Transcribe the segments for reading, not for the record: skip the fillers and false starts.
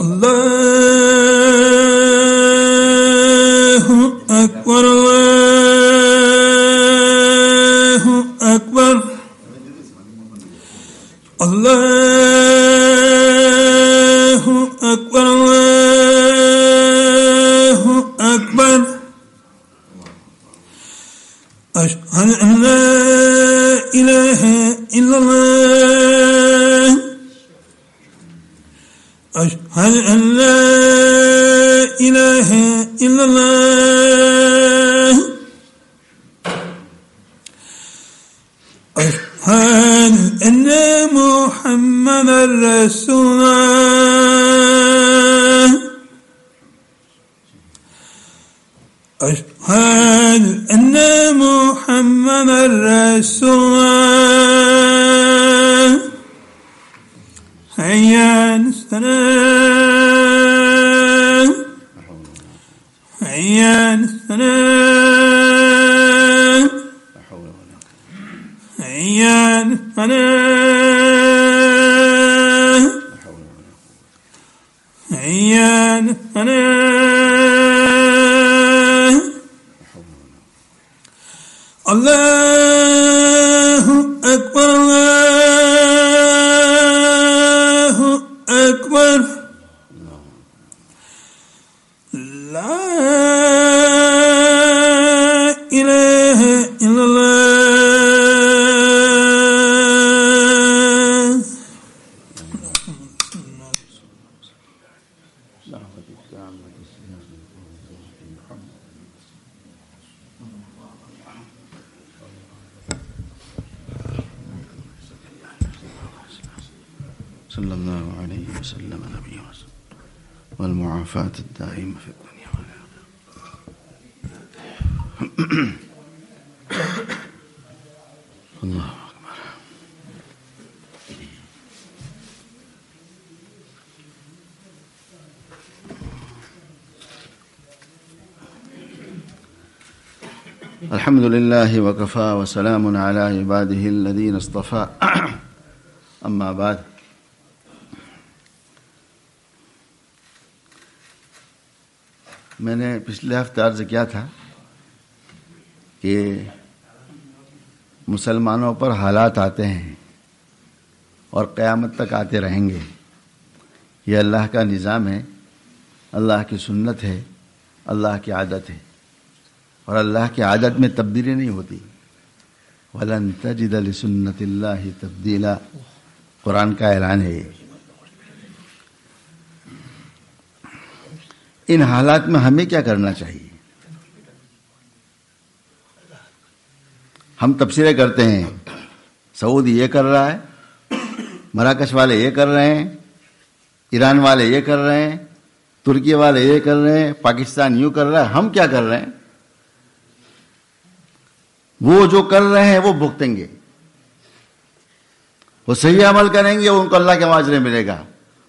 Allahu Akbar, Allahu Akbar, Allahu Akbar, Allahu Akbar. Ashhadu an la ilaha illallah, ashhadu an la ilaha illallah, ashhadu anna Muhammadan Rasulullah, ashhadu anna Muhammadan Rasulullah. Hayya 'alas salah, hayya 'alas salah, hayya 'alas salah, hayya 'alas salah. Allahu Akbar, Allahu Akbar. La ilaha illallah. صلى الله عليه وسلم نبي والمعافاة الدائمة في الدنيا والآخرة. الله أكبر. الحمد لله وكفى وسلام على عباده الذين اصطفى اما بعد. میں نے پچھلے ہفتے عرض کیا تھا کہ مسلمانوں پر حالات آتے ہیں اور قیامت تک آتے رہیں گے. یہ اللہ کا نظام ہے، اللہ کی سنت ہے، اللہ کی عادت ہے، اور اللہ کی عادت میں تبدیلی نہیں ہوتی. وَلَن تَجِدَ لِسُنَّةِ اللَّهِ تَبْدِيلًا، قرآن کا اعلان ہے. ان حالات میں ہمیں کیا کرنا چاہیے؟ ہم تبصرے کرتے ہیں، سعودی یہ کر رہا ہے، مراکش والے یہ کر رہے ہیں، ایران والے یہ کر رہے ہیں، ترکی والے یہ کر رہے ہیں، پاکستان یوں کر رہا ہے. ہم کیا کر رہے ہیں؟ وہ جو کر رہے ہیں وہ بھگتیں گے، وہ صحیح عمل کریں گے، ان کو اللہ کے معاجرے ملے گا.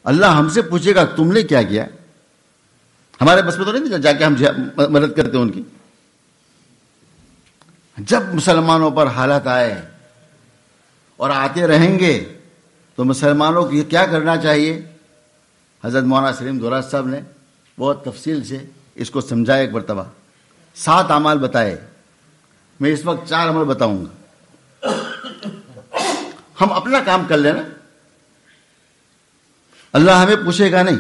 اللہ ہم سے پوچھے گا تم نے کیا کیا؟ ہمارے بس میں تو نہیں جا کے ہم مدد کرتے ان کی. جب مسلمانوں پر حالات آئے اور آتے رہیں گے تو مسلمانوں کو کیا کرنا چاہیے؟ حضرت مولانا سلیم دراز صاحب نے بہت تفصیل سے اس کو سمجھایا. ایک مرتبہ 7 اعمال بتائے، میں اس وقت 4 عمل بتاؤں گا. ہم اپنا کام کر لینا، اللہ ہمیں پوچھے گا نہیں.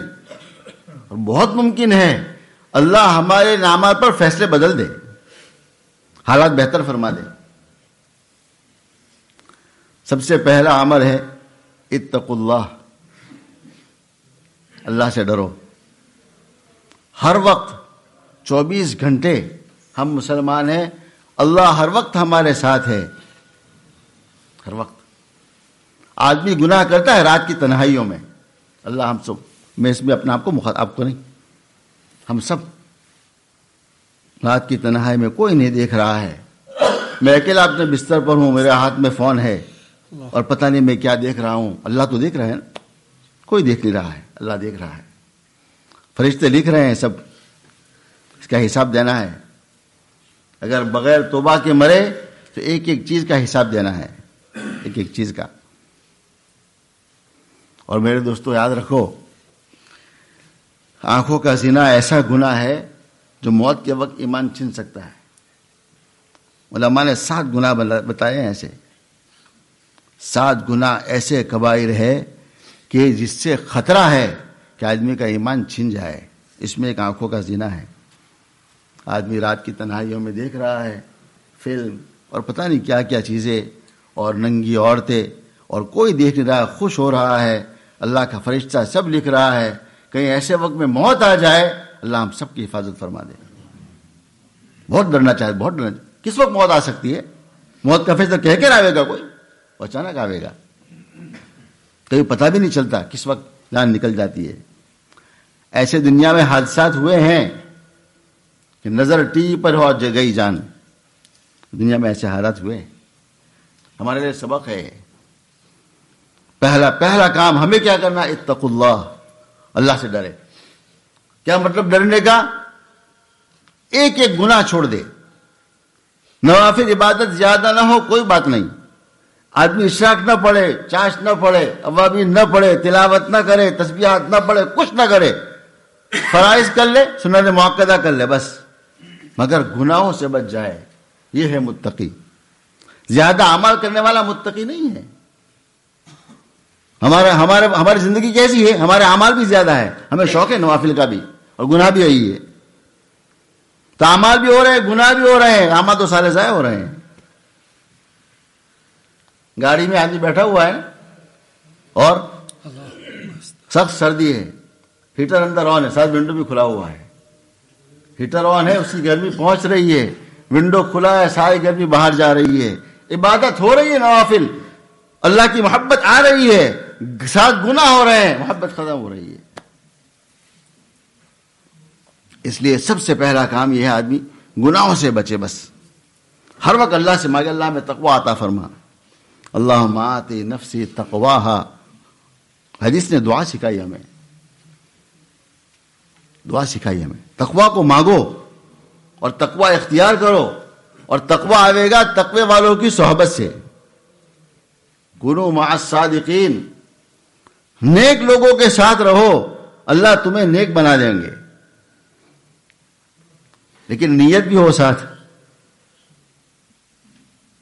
اور بہت ممکن ہے اللہ ہمارے نامات پر فیصلے بدل دے، حالات بہتر فرما دے. سب سے پہلا عمل ہے اتقوا اللہ، اللہ سے ڈرو. ہر وقت 24 گھنٹے ہم مسلمان ہیں، اللہ ہر وقت ہمارے ساتھ ہے. ہر وقت آدمی گناہ کرتا ہے رات کی تنہائیوں میں، اللہ ہم سب، میں اس میں اپنے آپ کو آپ کو نہیں، ہم سب رات کی تنہائی میں کوئی نہیں دیکھ رہا ہے. میں اکیلا اپنے بستر پر ہوں، میرے ہاتھ میں فون ہے اور پتہ نہیں میں کیا دیکھ رہا ہوں. اللہ تو دیکھ رہا ہے نا، کوئی دیکھ نہیں رہا ہے، اللہ دیکھ رہا ہے. فرشتے لکھ رہے ہیں، سب اس کا حساب دینا ہے. اگر بغیر توبہ کے مرے تو ایک ایک چیز کا حساب دینا ہے، ایک ایک چیز کا. اور میرے دوستو یاد رکھو، آنکھوں کا زنا ایسا گناہ ہے جو موت کے وقت ایمان چھین سکتا ہے. علماء نے 7 گناہ بتائے ہیں ایسے. 7 گناہ ایسے کبائر ہے کہ جس سے خطرہ ہے کہ آدمی کا ایمان چھن جائے. اس میں ایک آنکھوں کا زنا ہے. آدمی رات کی تنہائیوں میں دیکھ رہا ہے فلم اور پتہ نہیں کیا کیا چیزیں اور ننگی عورتیں، اور کوئی دیکھ نہیں رہا، خوش ہو رہا ہے. اللہ کا فرشتہ سب لکھ رہا ہے. کہیں ایسے وقت میں موت آ جائے، اللہ ہم سب کی حفاظت فرما دے. بہت ڈرنا چاہے، بہت ڈرنا چاہے. کس وقت موت آ سکتی ہے؟ موت کا فیصلہ کہہ کے آئے گا کوئی، اچانک آئے گا. کہیں پتہ بھی نہیں چلتا کس وقت جان نکل جاتی ہے. ایسے دنیا میں حادثات ہوئے ہیں کہ نظر ٹی وی پر ہو اور گئی جان. دنیا میں ایسے حالات ہوئے. ہمارے لیے سبق ہے. پہلا کام ہمیں کیا کرنا؟ اتقوا اللہ، اللہ سے ڈرے. کیا مطلب ڈرنے کا؟ ایک ایک گناہ چھوڑ دے. نوافل عبادت زیادہ نہ ہو کوئی بات نہیں. آدمی اشراق نہ پڑھے، چاش نہ پڑھے، اوابین نہ پڑھے، تلاوت نہ کرے، تسبیحات نہ پڑھے، کچھ نہ کرے. فرائض کر لے، سنن مؤکدہ کر لے بس، مگر گناہوں سے بچ جائے. یہ ہے متقی. زیادہ اعمال کرنے والا متقی نہیں ہے. ہماری زندگی کیسی ہے؟ ہمارے اعمال بھی زیادہ ہے. ہمیں شوق ہے نوافل کا بھی، اور گناہ بھی یہی ہے. تو اعمال بھی ہو رہے ہیں، گناہ بھی ہو رہے ہیں، اعمال تو سارے ضائع ہو رہے ہیں. گاڑی میں آدمی بیٹھا ہوا ہے اور سخت سردی ہے، ہیٹر اندر آن ہے، ساتھ ونڈو بھی کھلا ہوا ہے. ہیٹر آن ہے، اس کی گرمی پہنچ رہی ہے، ونڈو کھلا ہے، ساری گرمی باہر جا رہی ہے. عبادت ہو رہی ہے نوافل، اللہ کی محبت آ رہی ہے، ساتھ گناہ ہو رہے ہیں، محبت ختم ہو رہی ہے. اس لیے سب سے پہلا کام یہ ہے آدمی گناہوں سے بچے. بس ہر وقت اللہ سے مانگے، اللہ میں تقوی عطا فرما. اللہم آتی نفسی تقواہا. حدیث نے دعا سکھائی ہمیں، دعا سکھائی ہمیں. تقوی کو مانگو اور تقوی اختیار کرو، اور تقوی آئے گا تقوی والوں کی صحبت سے. کنوا مع الصادقین، نیک لوگوں کے ساتھ رہو، اللہ تمہیں نیک بنا دیں گے. لیکن نیت بھی ہو ساتھ.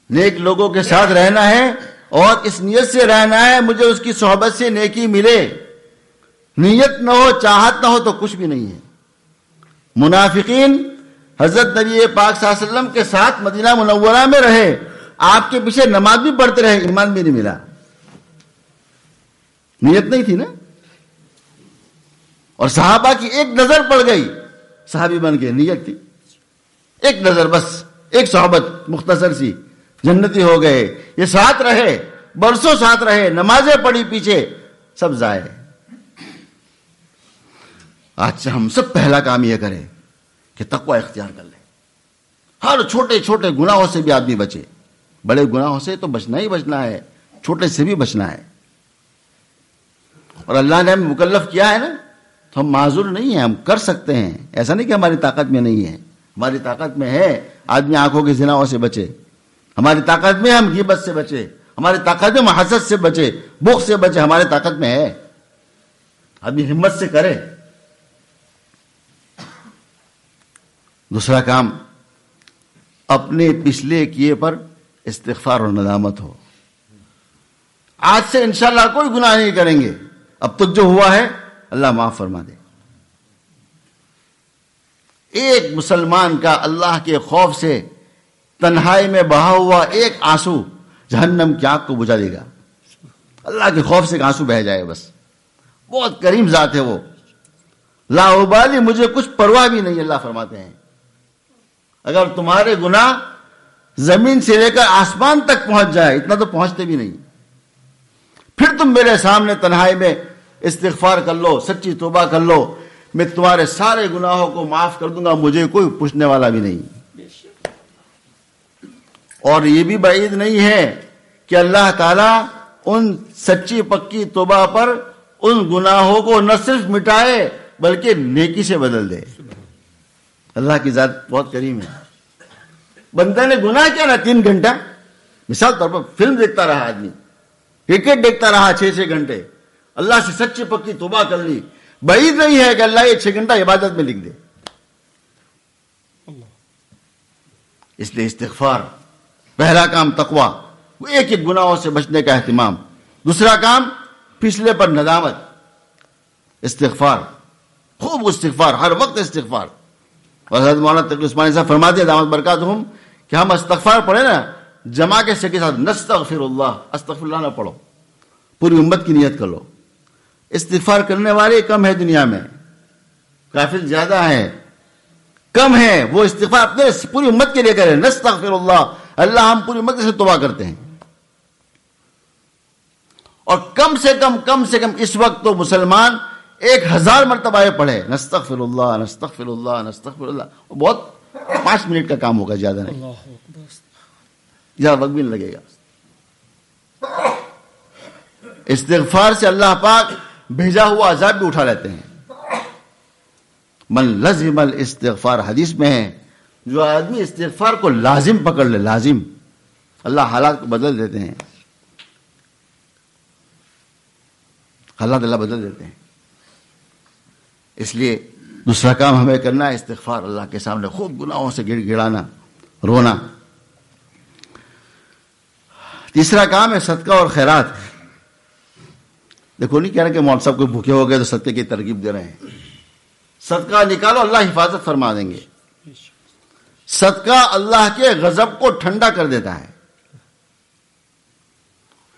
نیک لوگوں کے ساتھ رہنا ہے اور اس نیت سے رہنا ہے مجھے اس کی صحبت سے نیکی ملے. نیت نہ ہو، چاہت نہ ہو تو کچھ بھی نہیں ہے. منافقین حضرت نبی پاک صلی اللہ علیہ وسلم کے ساتھ مدینہ منورہ میں رہے، آپ کے پیچھے نماز بھی پڑھتے رہے، ایمان بھی نہیں ملا. نیت نہیں تھی نا. اور صحابہ کی ایک نظر پڑ گئی، صحابی بن گئے. نیت تھی ایک نظر، بس ایک صحبت مختصر سی، جنتی ہو گئے. یہ ساتھ رہے، برسوں ساتھ رہے، نمازیں پڑھی پیچھے، سب ضائع. آج سے ہم سب پہلا کام یہ کریں کہ تقوی اختیار کر لیں. ہر چھوٹے چھوٹے گناہوں سے بھی آدمی بچے. بڑے گناہوں سے تو بچنا ہی بچنا ہے، چھوٹے سے بھی بچنا ہے. اور اللہ نے ہمیں مکلف کیا ہے نا، تو ہم معذور نہیں ہیں، ہم کر سکتے ہیں. ایسا نہیں کہ ہماری طاقت میں نہیں ہے، ہماری طاقت میں ہے. آدمی آنکھوں کے زناؤں سے بچے، ہماری طاقت میں ہم غیبت سے بچے، ہماری طاقت میں حسد سے بچے، بخل سے بچے، ہماری طاقت میں ہے. آدمی ہمت سے کرے. دوسرا کام، اپنے پچھلے کیے پر استغفار اور ندامت ہو. آج سے انشاءاللہ کوئی گناہ نہیں کریں گے. اب تک جو ہوا ہے اللہ معاف فرما دے. ایک مسلمان کا اللہ کے خوف سے تنہائی میں بہا ہوا ایک آنسو جہنم کی آگ کو بجھا دے گا. اللہ کے خوف سے ایک آنسو بہ جائے بس. بہت کریم ذات ہے وہ. لا ابالی، مجھے کچھ پرواہ بھی نہیں، اللہ فرماتے ہیں. اگر تمہارے گناہ زمین سے لے کر آسمان تک پہنچ جائے، اتنا تو پہنچتے بھی نہیں، پھر تم میرے سامنے تنہائی میں استغفار کر لو، سچی توبہ کر لو، میں تمہارے سارے گناہوں کو معاف کر دوں گا، مجھے کوئی پوچھنے والا بھی نہیں. اور یہ بھی بعید نہیں ہے کہ اللہ تعالیٰ ان سچی پکی توبہ پر ان گناہوں کو نہ صرف مٹائے بلکہ نیکی سے بدل دے. اللہ کی ذات بہت کریم ہے. بندہ نے گناہ کیا نا 3 گھنٹہ، مثال طور پر فلم دیکھتا رہا آدمی، کرکٹ دیکھتا رہا 6 گھنٹے، اللہ سے سچی پکی توبہ کر لی، بعید نہیں ہے کہ اللہ یہ 6 گھنٹہ عبادت میں لکھ دے. اس لیے استغفار پہلا کام تقوی، ایک ایک گناہوں سے بچنے کا اہتمام. دوسرا کام پچھلے پر ندامت. استغفار، خوب استغفار، ہر وقت استغفار. اور حضرت مولانا تقی عثمانی صاحب فرماتے ہیں دامت برکاتہم کہ ہم استغفار پڑھیں نا جمع کے کے ساتھ، نستغفر اللہ، استغفر اللہ نہ پڑھو، پوری امت کی نیت کر لو. استغفار کرنے والے کم ہے دنیا میں، کافر زیادہ ہیں، کم ہے. وہ استغفار اپنے پوری امت کے لیے کرے. نستغفر اللہ، اللہ ہم پوری امت سے توبہ کرتے ہیں. اور کم سے کم اس وقت تو مسلمان 1000 مرتبہ یہ پڑھے نستغفر اللہ نستغفر اللہ نستغفر اللہ. بہت 5 منٹ کا کام ہوگا، زیادہ نہیں، زیادہ وقت بھی نہیں لگے گا. استغفار سے اللہ پاک بھیجا ہوا عذاب بھی اٹھا لیتے ہیں. من لزم الاستغفار، حدیث میں ہے جو آدمی استغفار کو لازم پکڑ لے، لازم، اللہ حالات کو بدل دیتے ہیں، حالات اللہ بدل دیتے ہیں. اس لیے دوسرا کام ہمیں کرنا ہے استغفار، اللہ کے سامنے خوب گناہوں سے گڑ گڑانا، رونا. تیسرا کام ہے صدقہ اور خیرات. دیکھو نہیں کہہ رہے کہ مولوی صاحب کو بھوکے ہو گئے تو صدقے کی ترغیب دے رہے ہیں. صدقہ نکالو، اللہ حفاظت فرما دیں گے. صدقہ اللہ کے غضب کو ٹھنڈا کر دیتا ہے،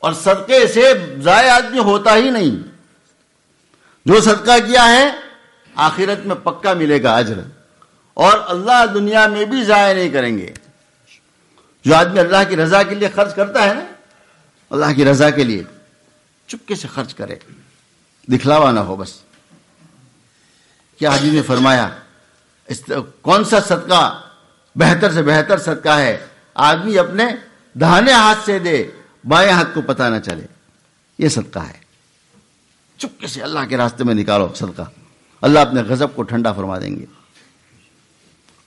اور صدقے سے ضائع آدمی ہوتا ہی نہیں. جو صدقہ کیا ہے آخرت میں پکا ملے گا اجر، اور اللہ دنیا میں بھی ضائع نہیں کریں گے. جو آدمی اللہ کی رضا کے لیے خرچ کرتا ہے نا، اللہ کی رضا کے لیے چپکے سے خرچ کرے، دکھلاوا نہ ہو. بس کیا حدیث نے فرمایا کون سا صدقہ بہتر سے بہتر صدقہ ہے؟ آدمی اپنے داہنے ہاتھ سے دے، بائیں ہاتھ کو پتہ نہ چلے. یہ صدقہ ہے. چپکے سے اللہ کے راستے میں نکالو صدقہ، اللہ اپنے غضب کو ٹھنڈا فرما دیں گے.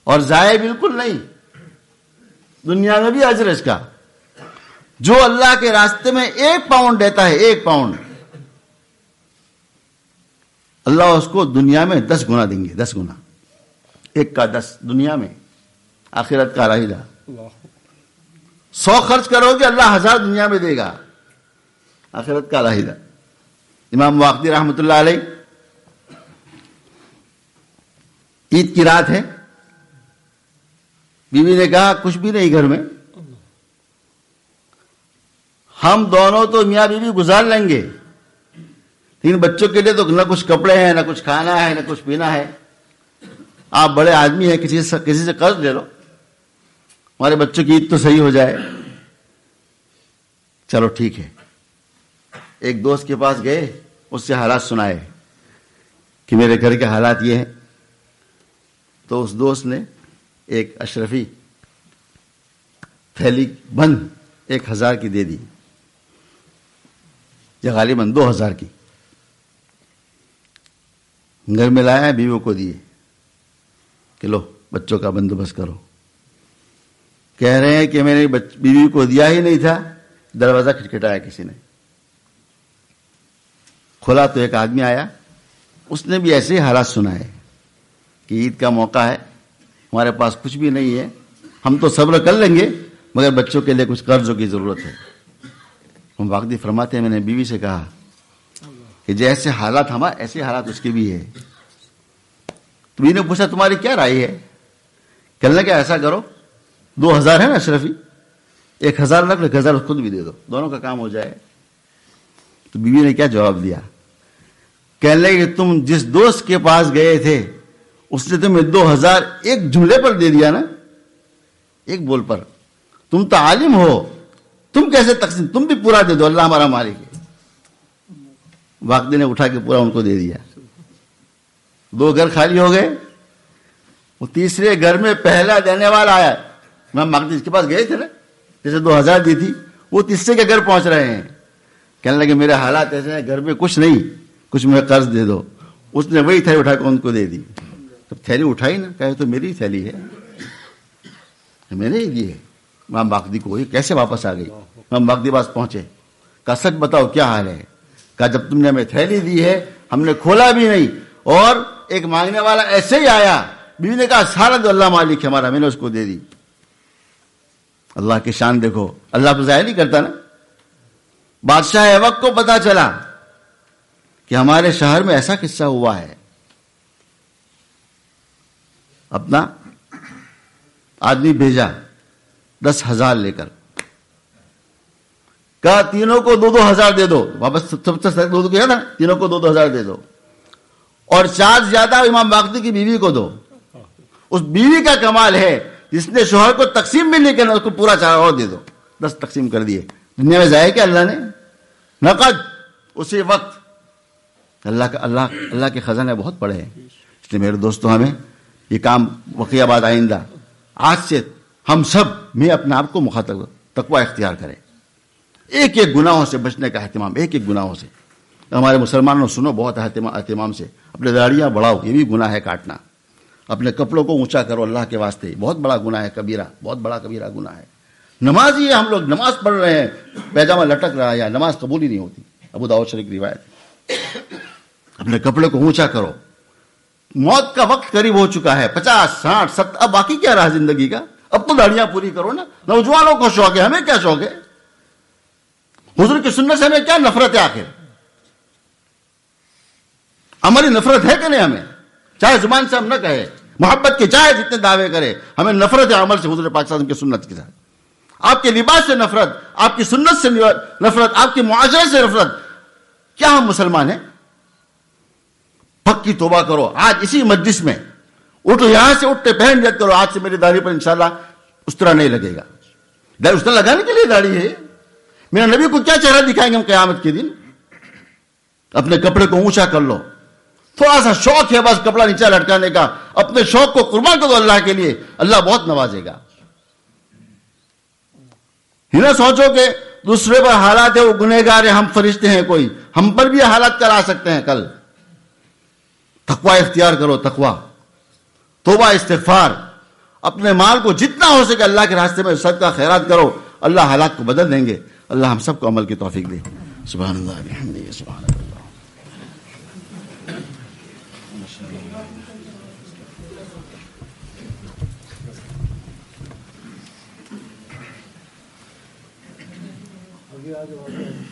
اور ضائع بالکل نہیں، دنیا میں بھی اجر اس کا. جو اللہ کے راستے میں 1 پاؤنڈ دیتا ہے، 1 پاؤنڈ، اللہ اس کو دنیا میں 10 گنا دیں گے. 10 گنا، 1 کا 10 دنیا میں، آخرت کا علیحدہ. 100 خرچ کرو گے اللہ 1000 دنیا میں دے گا، آخرت کا علیحدہ. امام واقدی رحمۃ اللہ علیہ، عید کی رات ہے، بیوی نے کہا کچھ بھی نہیں گھر میں، ہم دونوں تو میاں بیوی گزار لیں گے، 3 بچوں کے لیے تو نہ کچھ کپڑے ہیں، نہ کچھ کھانا ہے، نہ کچھ پینا ہے. آپ بڑے آدمی ہیں، کسی سے قرض لے لو، ہمارے بچوں کی عید تو صحیح ہو جائے. چلو ٹھیک ہے. ایک دوست کے پاس گئے، اس سے حالات سنائے کہ میرے گھر کے حالات یہ ہیں. تو اس دوست نے ایک اشرفی تھیلی بند 1000 کی دے دی، یا غالباً 2000 کی. گھر میں لایا، بیویوں کو دیے کہ لو بچوں کا بندوبست کرو. کہہ رہے ہیں کہ میں نے بیوی کو دیا ہی نہیں تھا، دروازہ کھٹکھٹایا کسی نے. کھولا تو ایک آدمی آیا، اس نے بھی ایسے ہی حالات سنائے کہ عید کا موقع ہے، ہمارے پاس کچھ بھی نہیں ہے، ہم تو صبر کر لیں گے مگر بچوں کے لیے کچھ قرضوں کی ضرورت ہے. ہم واقعی فرماتے ہیں میں نے بیوی سے کہا کہ جیسے حالات ہمارے ایسے حالات اس کے بھی ہے. تو بیوی نے پوچھا تمہاری کیا رائے ہے؟ کہنے کہ ایسا کرو 2000 ہے نا اشرفی، 1000 رکھ لو، 1000 خود بھی دے دو، دونوں کا کام ہو جائے. تو بیوی نے کیا جواب دیا؟ کہنے لگے کہ تم جس دوست کے پاس گئے تھے اس نے تمہیں 2000 ایک جملے پر دے دیا نا، ایک بول پر. تم تو عالم ہو، تم کیسے تقسیم، تم بھی پورا دے دو، اللہ ہمارا مالک ہے. واقعی نے اٹھا کے پورا ان کو دے دیا. 2 گھر خالی ہو گئے. وہ تیسرے گھر میں پہلا دینے والا آیا، امام ماقدی اس کے پاس گئے تھے نا، جیسے 2000 دی تھی، وہ تیسرے کے گھر پہنچ رہے ہیں. کہنے لگے میرے حالات ایسے ہیں، گھر میں کچھ نہیں، کچھ مجھے قرض دے دو. اس نے وہی تھیلی اٹھا کے ان کو دے دی. تو تھیلی اٹھائی نا، کہے تو میری تھیلی ہے، میں نے ہی دی ہے. امام ماقدی کو کیسے واپس آ گئی؟ امام ماقدی پاس پہنچے، کہا سچ بتاؤ کیا حال ہے؟ کہا جب تم نے ہمیں تھیلی دی ہے ہم نے کھولا بھی نہیں، اور ایک مانگنے والا ایسے ہی آیا, بیوی نے کہا سارا تو اللہ مالک ہے ہمارا, میں نے اس کو دے دی. اللہ کی شان دیکھو, اللہ تو ضائع نہیں کرتا نا. بادشاہ وقت کو پتا چلا کہ ہمارے شہر میں ایسا قصہ ہوا ہے, اپنا آدمی بھیجا 10,000 لے کر, کہا تینوں کو 2,000 دے دو, واپس سب سے دو کیا تھا, تینوں کو 2,000 دے دو, اور 4 زیادہ امام باقری کی بیوی کو دو. اس بیوی کا کمال ہے جس نے شوہر کو تقسیم بھی نہیں کرنا, اس کو پورا 4 اور دے دو. 10 تقسیم کر دیے. دنیا میں ضائع کیا اللہ نے, نقد اسی وقت. اللہ کے خزانے بہت بڑے ہیں. اس لیے میرے دوستوں, ہمیں یہ کام وقیہ بعد آئندہ آج سے ہم سب میں اپنے آپ کو مخاطب تقوی اختیار کریں. ایک ایک گناہوں سے بچنے کا اہتمام, ایک ایک گناہوں سے. ہمارے مسلمانوں سنو بہت اہتمام سے, اپنے داڑیاں بڑھاؤ, یہ بھی گناہ ہے کاٹنا. اپنے کپڑوں کو اونچا کرو اللہ کے واسطے, بہت بڑا گناہ ہے, کبیرہ, بہت بڑا کبیرہ گناہ ہے. نماز ہی ہے, ہم لوگ نماز پڑھ رہے ہیں, پیجامہ لٹک رہا ہے, یا نماز قبول ہی نہیں ہوتی. ابو داؤد شریف کی روایت ہے. اپنے کپڑے کو اونچا کرو. موت کا وقت قریب ہو چکا ہے, 50, 60, 70, اب باقی کیا رہا زندگی کا. اب تو داڑیاں پوری کرو نا. نوجوانوں کو شوق ہے, ہمیں کیا شوق ہے؟ حضور کی سنت سے ہمیں کیا نفرت ہے آخر؟ عملی نفرت ہے کہ نہیں ہمیں؟ چاہے زبان سے ہم نہ کہے, محبت کے چاہے جتنے دعوے کرے, ہمیں نفرت ہے عمل سے, حضور پاک صلی اللہ علیہ وسلم کی سنت کے ساتھ. آپ کے لباس سے نفرت, آپ کی سنت سے نفرت, آپ کے معاشرے سے نفرت. کیا ہم مسلمان ہیں؟ پکی توبہ کرو آج اسی مجلس میں. اٹھو یہاں سے, اٹھتے پہن نیت کرو, آج سے میری داڑھی پر انشاءاللہ اس طرح نہیں لگے گا. اس طرح لگانے کے لیے داڑھی ہے. میرا نبی کو کیا چہرہ دکھائیں گے ہم قیامت کے دن؟ اپنے کپڑے کو اونچا کر لو. تھوڑا سا شوق ہے بس کپڑا نیچا لٹکانے کا, اپنے شوق کو قربان کر دو اللہ کے لیے, اللہ بہت نوازے گا. ہی نہ سوچو کہ دوسرے پر حالات ہے وہ گنہگار ہے, ہم فرشتے ہیں کوئی, ہم پر بھی حالات کرا سکتے ہیں کل. تقوی اختیار کرو, تقوی, توبہ, استغفار. اپنے مال کو جتنا ہو سکے اللہ کے راستے میں صدقہ خیرات کرو, اللہ حالات کو بدل دیں گے. اللہ ہم سب کو عمل کی توفیق دے. سبحان اللہ بحمدہ, سبحان اللہ. آگے